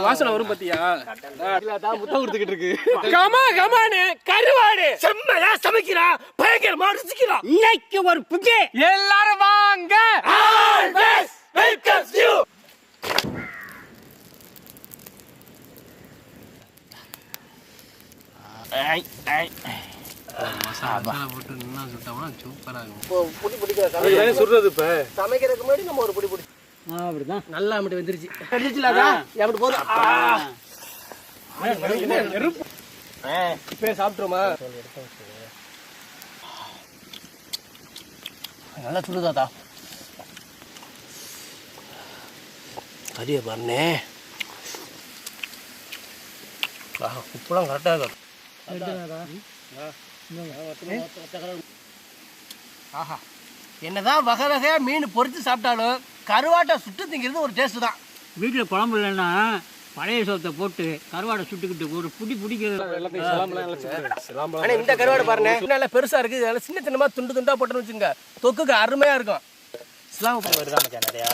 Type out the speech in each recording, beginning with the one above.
வாசனை வரும் பத்தியா? முத்தம் கொடுத்துக்கிட்டு இருக்கு. கருவாடு செம்மையா சமைக்கிறா, பயங்கரமா ருசிக்கிறா. இன்னைக்கு ஒரு புகை எல்லாரும் வாங்க. மசாலா போட்டு நல்லா சுட்டோம்னா சூப்பரா இருக்கும். புடி பிடிக்கிற சுடுறது இப்ப சமைக்கிறதுக்கு முன்னாடி நம்ம ஒரு புடி பிடி அப்படிதான் நல்லா மட்டும் வந்துருச்சு. அடிச்சுலாதா எப்படி போதும். இப்ப சாப்பிட்டுருமா? நல்லா சுடுதாதா கறியை பாருண்ணே. உப்புலாம் கரெக்டா இருக்கும். ஆஹா, என்னதான் வகை வகையா மீன் பொரிச்சு சாப்பிட்டாலும் கருவாட்டை சுட்டு திங்கிறது ஒரு டேஸ்ட் தான். வீட்டில் குழம்பு இல்லைன்னா பழைய சோத்தை போட்டு கருவாடை சுட்டுக்கிட்டு ஒரு பிடிக்கிறது. இந்த கருவாடை பாருங்க, நல்லா பெருசா இருக்கு. அதனால சின்ன சின்னமா துண்டு துண்டா போட்டுன்னு வச்சுங்க, தொக்குக்கு அருமையா இருக்கும். இஸ்லாம் நிறையா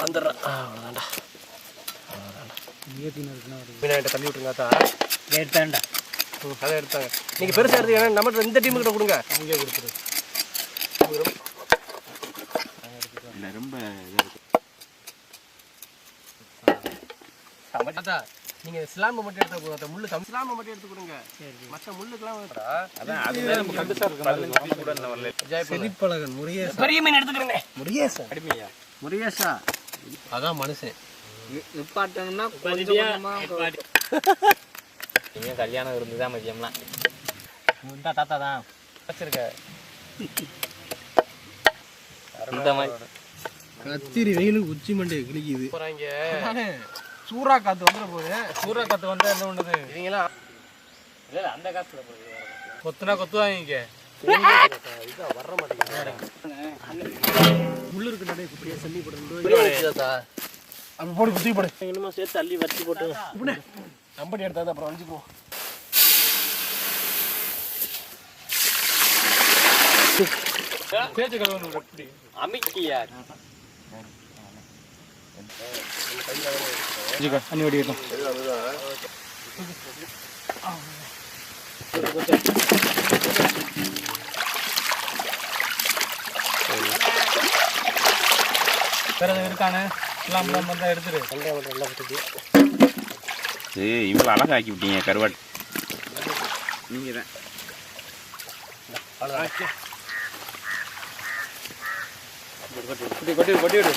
வந்துடுறேன். அவ்வளோதான்டா, தள்ளி விட்டுருங்க. எடுத்தாண்டா அதை எடுத்தாங்க. நீங்க பெருசா எடுத்துக்க, நம்ம இந்த டீமு கிட்ட கொடுங்க. அங்கேயே கொடுத்துரு. ரொம்ப நீங்க இஸ்லாம மட்டும் எடுத்து கொடுங்க. முள்ளு இஸ்லாம மட்டும் எடுத்து கொடுங்க. மற்ற முள்ளுக்கெல்லாம் செழிப்பழகன் முருகேசா பெரிய மீன் எடுத்துக்கிறேன். முருகேசா அடிமையா? முருகேசா அதான் மனுஷன். நிப்பாட்டணும்னா கல்யாணம் இருந்துதான் மதியம்லாம் தாத்தா தான் வச்சிருக்க. அந்த மாதிரி கத்திரி வெயிலுக்கு உச்சி மண்டையை கிழிக்குது. சூறா காத்து வந்துட போகுது. சூறா காத்து வந்தா என்ன பண்ணுது? இவங்களா அந்த காத்துல கொத்துனா கொத்துவாங்க. வர மாட்டேங்குது. முள்ளு இருக்கு நடை குட்டியா சல்லி போட்டு அப்ப போடு, குத்தி போடு. இன்னுமா சேர்த்து தள்ளி வச்சு போட்டு நம்படி எடுத்தாது அப்புறம் வச்சுக்குவோம். தேய்ச்சி கழுவணும். அமைக்கியா அண்ணி வடிக்கட்டும். வேற இருக்கானே எல்லாம் தான் எடுத்துரு. இவ்வளோ அழகா ஆக்கி விட்டீங்க கருவாட்டு. நீங்க தான் கொட்டி விடு.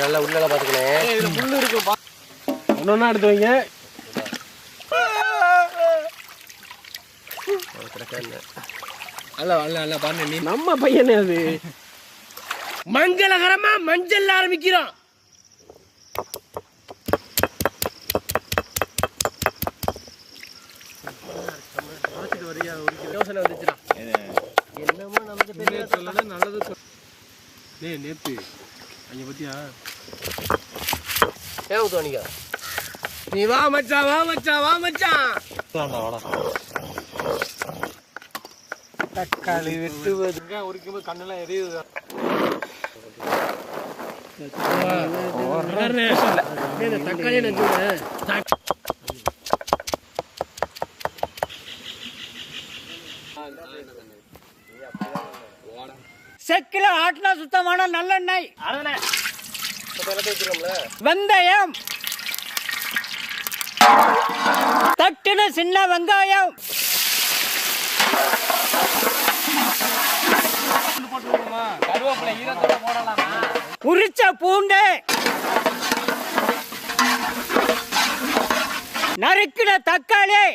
நல்லா உள்ள பாத்துக்கணும். இதுல முள்ளு இருக்கு, ஒன்னொன்னா எடுத்து வைங்க. அல்ல பாருங்க, நீ நம்ம பையனே. அது மங்களகரமா மஞ்சள் ஆரம்பிக்கிறோம். யோசனை வந்துச்சுடா. என்னமோ நமக்கு தெரியல. நல்லது நேத்து அங்க பத்தியா ஏன் தோணிக்க. நீ வா மச்சான், வா மச்சான், வா மச்சான். தக்காளி வெட்டுவது உரிக்கும்போது கண்ணெல்லாம் எரியுது. தக்காளி செக்கில ஆட்டினா சுத்தமான நல்லெண்ணெய், வெந்தயம், தட்டுன சின்ன வெங்காயம், உரிச்ச பூண்டு, நறுக்கின தக்காளி,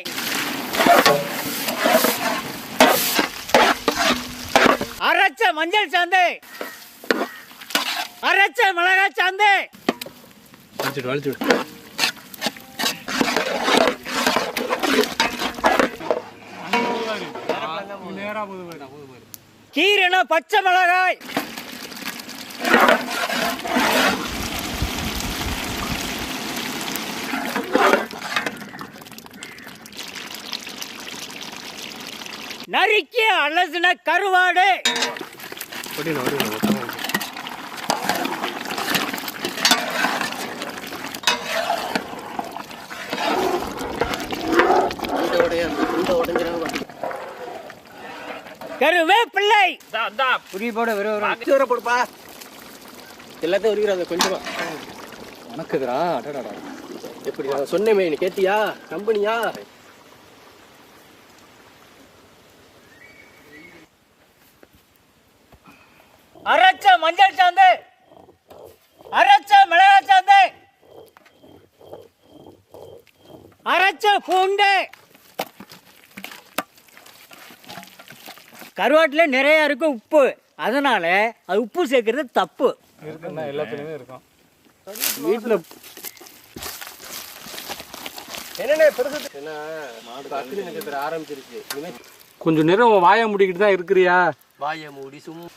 அரைச்ச மஞ்சள் சாந்து, அரைச்ச மிளகாய் சாந்து. கீரைன பச்சை மிளகாய், நறுக்கி அலசின கருவாடு. கருவேப்பிள்ளை புரிய போட வெறும் போடுப்பா. எல்லாத்தையும் உரிக்கிறாங்க கொஞ்சமா. உனக்குதுரா அடடா. எப்படி சொன்னமே நீ கேட்டியா? கம்பெனியா? அரைச்ச மஞ்சள் சாந்து, அரைச்ச மிளகாய் சாந்து, அரைச்ச பூண்டு. கருவாட்டில் நிறைய இருக்கு உப்பு, அதனால அது உப்பு சேர்க்கறது தப்பு. இருக்குன்னா எல்லாத்துலயுமே இருக்கும். வீட்டுல என்னென்ன பெருசு என்ன அக்னி நட்சத்திரம் ஆரம்பிச்சிருச்சு. இனிமே கொஞ்சம் நேரம் வாய முடிக்கிட்டு தான் இருக்கிறியா? வாய மூடி சும்மா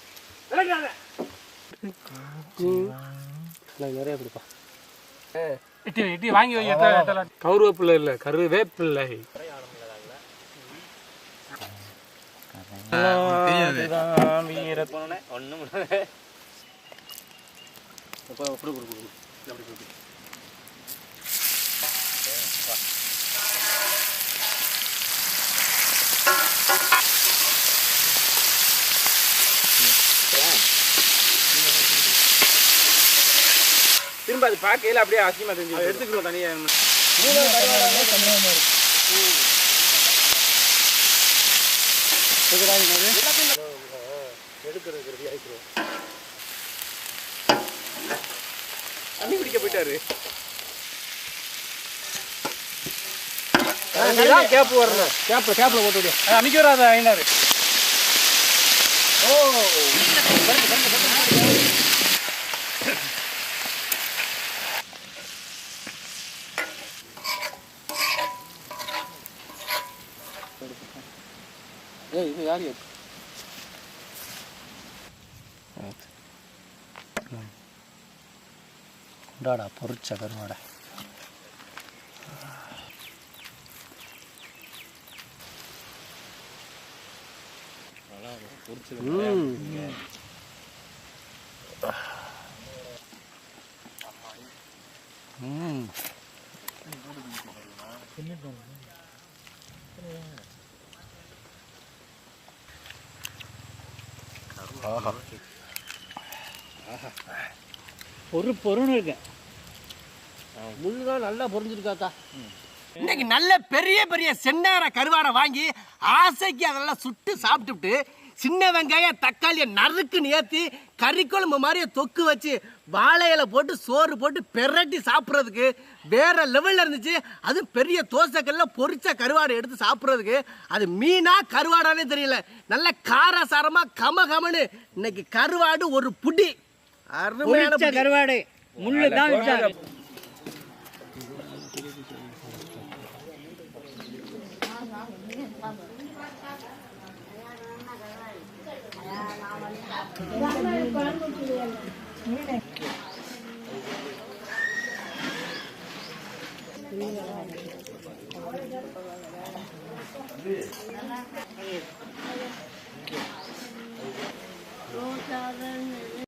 நிறைய பிடிப்பா. இட்டி வாங்கி வைக்க. கருவேப்பிள்ளை இல்ல, கருவேப்பிள்ளை. திரும்ப அது பார்க்கையில அப்படியே அசிங்கமா தெரிஞ்சு எடுத்துக்கிறோம் தனியா. தண்ணி குடிக்க போயிட்டாரு. கேப்பு வரணும். கேப்ல போட்டு விடு. அன்னைக்கு வராத ஐநாரு. இது யாரு? கொண்டாடா பொரிச்ச கருவாடை. பொறுன்னு இருக்கு. முள்ளுதான் நல்லா பொரிஞ்சிருக்காத்தா. இன்னைக்கு நல்ல பெரிய பெரிய சென்னார கருவாடை வாங்கி ஆசைக்கு அதெல்லாம் சுட்டு சாப்பிட்டுட்டு சின்ன வெங்காயம் தக்காளியை நறுக்குன்னு ஏற்றி கறிக்குழம்பு மாதிரியே தொக்கு வச்சு வாழை இலை போட்டு சோறு போட்டு பெரட்டி சாப்பிட்றதுக்கு வேற லெவலில் இருந்துச்சு. அதுவும் பெரிய தோசைக்கல்ல பொரிச்ச கருவாடை எடுத்து சாப்பிட்றதுக்கு அது மீனா கருவாடானே தெரியல. நல்ல காரசாரமாக கமகமன்னு இன்னைக்கு கருவாடு ஒரு புடி. அருமையான கருவாடு முள்ளு தான். குழம்பு